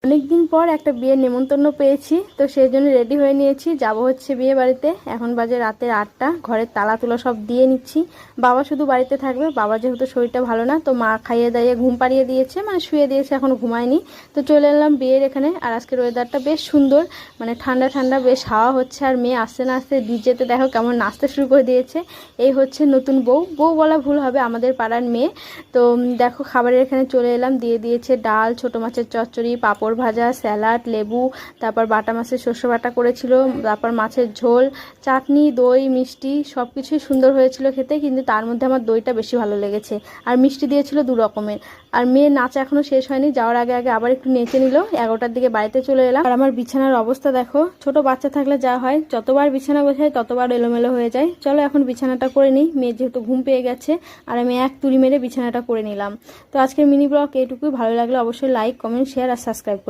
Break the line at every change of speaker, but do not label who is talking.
অনেকদিন পর একটা বিয়ের নেমন্তন্ন পেয়েছি, তো সেই জন্য রেডি হয়ে নিয়েছি, যাব হচ্ছে বিয়ে বাড়িতে। এখন বাজে রাতের 8টা, ঘরের তালা তুলা সব দিয়ে নিচ্ছি। বাবা শুধু বাড়িতে থাকবে, বাবা যেহেতু শরীরটা ভালো না, তো মা খাইয়ে দাইয়ে ঘুম পাড়িয়ে দিয়েছে, মানে শুয়ে দিয়েছে, এখনো ঘুমায়নি। তো চলে এলাম বিয়ের এখানে। আর আজকের ওয়েদারটা বেশ সুন্দর, মানে ঠান্ডা ঠান্ডা বেশ হাওয়া হচ্ছে। আর মেয়ে আসতে না আসতে ডিজেতে দেখো কেমন নাচতে শুরু করে দিয়েছে। এই হচ্ছে নতুন বউ, বউ বলা ভুল হবে, আমাদের পাড়ার মেয়ে। তো দেখো খাবারের এখানে চলে এলাম, দিয়ে দিয়েছে ডাল, ছোট মাছের চচ্চড়ি, পাঁপড় ভাজা, স্যালাড, লেবু, তারপর বাটা মাছের শস্য বাটা করেছিল, তারপর মাছের ঝোল, চাটনি, দই, মিষ্টি, সব কিছুই সুন্দর হয়েছিল খেতে। কিন্তু তার মধ্যে আমার দইটা বেশি ভালো লেগেছে। আর মিষ্টি দিয়েছিল 2 রকমের। আর মেয়ের নাচা এখনো শেষ হয়নি, যাওয়ার আগে আগে আবার একটু নেচে নিল। 11টার দিকে বাড়িতে চলে এলাম। আর আমার বিছানার অবস্থা দেখো, ছোট বাচ্চা থাকলে যা হয়, যতবার বিছানা গোছাই ততবার এলোমেলো হয়ে যায়। চলো এখন বিছানাটা করে নিই, মেয়ে যেহেতু ঘুম পেয়ে গেছে। আর আমি এক তুড়ি মেরে বিছানাটা করে নিলাম। তো আজকের মিনি ব্লগ এইটুকুই। ভালো লাগলে অবশ্যই লাইক, কমেন্ট, শেয়ার আর সাবস্ক্রাইব করুন।